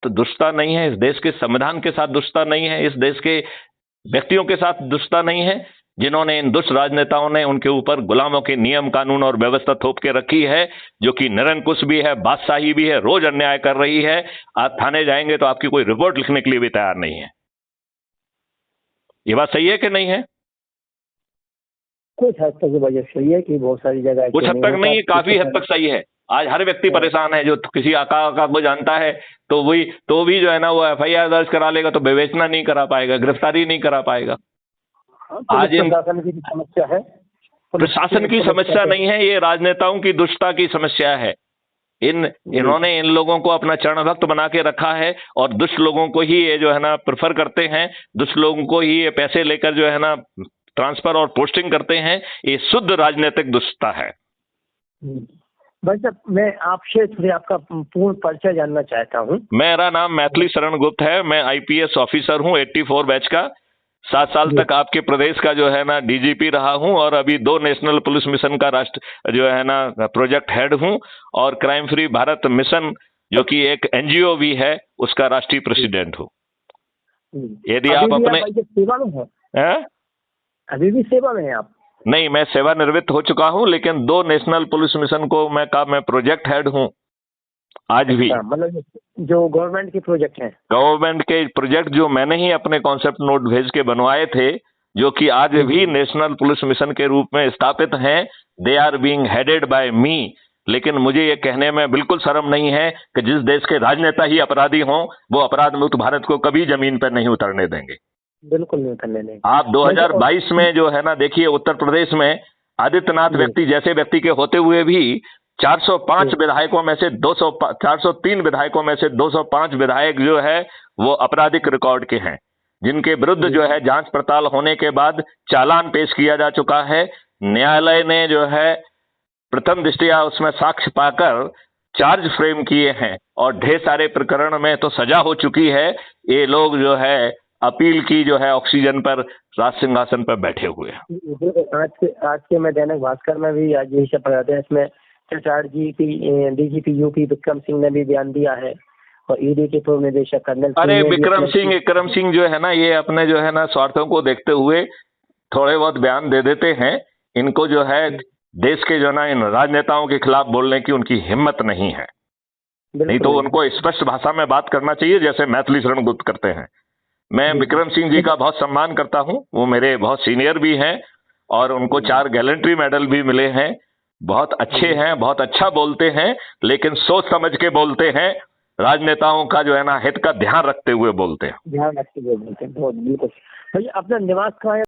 दुष्टता नहीं है, इस देश के संविधान के साथ दुष्टता नहीं है, इस देश के व्यक्तियों के साथ दुष्टता नहीं है, जिन्होंने इन दुष्ट राजनेताओं ने उनके ऊपर गुलामों के नियम कानून और व्यवस्था थोप के रखी है, जो कि निरंकुश भी है, बादशाही भी है, रोज अन्याय कर रही है। आप थाने जाएंगे तो आपकी कोई रिपोर्ट लिखने के लिए भी तैयार नहीं है। ये बात सही है कि नहीं है? कुछ हद तक वजह सही है कि बहुत सारी जगह कुछ हद तक नहीं है, काफी हद तक सही है। आज हर व्यक्ति परेशान है, जो किसी आका को जानता है तो भी जो है ना वो एफआईआर दर्ज करा लेगा, तो विवेचना नहीं करा पाएगा, गिरफ्तारी नहीं करा पाएगा। आज इन प्रशासन की समस्या है, प्रशासन की समस्या नहीं है, ये राजनेताओं की दुष्टता की समस्या है। इन्होंने इन लोगों को अपना चरण भक्त बना के रखा है और दुष्ट लोगों को ही ये जो है ना प्रेफर करते हैं, दुष्ट लोगों को ही ये पैसे लेकर जो है ना ट्रांसफर और पोस्टिंग करते हैं। ये शुद्ध राजनीतिक दुष्टता है। भाई साहब, मैं आपसे थोड़ी आपका पूर्ण परिचय जानना चाहता हूँ। मेरा नाम मैथिली शरण गुप्त है, मैं आईपीएस ऑफिसर हूँ 84 बैच का। 7 साल तक आपके प्रदेश का जो है ना डीजीपी रहा हूं और अभी 2 नेशनल पुलिस मिशन का राष्ट्र जो है ना प्रोजेक्ट हेड हूं और क्राइम फ्री भारत मिशन जो कि एक एनजीओ भी है उसका राष्ट्रीय प्रेसिडेंट हूं। यदि आप अपने सेवा में हैं? अभी भी सेवा में हैं आप? नहीं, मैं सेवानिवृत्त हो चुका हूं, लेकिन 2 नेशनल पुलिस मिशन को मैं प्रोजेक्ट हेड हूं आज भी। मतलब जो गवर्नमेंट के प्रोजेक्ट हैं, गवर्नमेंट के प्रोजेक्ट जो मैंने ही अपने कॉन्सेप्ट नोट भेज के बनवाए थे, जो कि आज भी नेशनल पुलिस मिशन के रूप में स्थापित हैं, they are being headed by me. लेकिन मुझे ये कहने में बिल्कुल शर्म नहीं है कि जिस देश के राजनेता ही अपराधी हों, वो अपराध मुक्त भारत को कभी जमीन पर नहीं उतरने देंगे। बिल्कुल नहीं उतरने देंगे। आप 2022 में जो है ना देखिए, उत्तर प्रदेश में आदित्यनाथ व्यक्ति जैसे व्यक्ति के होते हुए भी 405 विधायकों में से 403 विधायकों में से 205 विधायक जो है वो आपराधिक रिकॉर्ड के हैं, जिनके विरुद्ध जो है जांच पड़ताल होने के बाद चालान पेश किया जा चुका है। न्यायालय ने जो है प्रथम दृष्टया उसमें साक्ष्य पाकर चार्ज फ्रेम किए हैं और ढेर सारे प्रकरण में तो सजा हो चुकी है। ये लोग जो है अपील की जो है ऑक्सीजन पर राज सिंहासन पर बैठे हुए हैं। आज के मैं दैनिक भास्कर में भी आज यही सब पढ़ाते हैं, इसमें डीजीपी यूपी विक्रम सिंह ने भी बयान दिया है और ईडी के पूर्व निदेशक कर्नल। अरे विक्रम सिंह जो है ना, ये अपने जो है ना स्वार्थों को देखते हुए थोड़े बहुत बयान दे देते हैं। इनको जो है देश के जो ना इन राजनेताओं के खिलाफ बोलने की उनकी हिम्मत नहीं है। नहीं तो उनको स्पष्ट भाषा में बात करना चाहिए, जैसे मैथिली शरण गुप्त करते हैं। मैं विक्रम सिंह जी का बहुत सम्मान करता हूं, वो मेरे बहुत सीनियर भी हैं और उनको 4 गैलेंट्री मेडल भी मिले हैं। बहुत अच्छे हैं, बहुत अच्छा बोलते हैं, लेकिन सोच समझ के बोलते हैं, राजनेताओं का जो है ना हित का ध्यान रखते हुए बोलते हैं। बहुत बिल्कुल। भैया अपना निवास कहाँ है?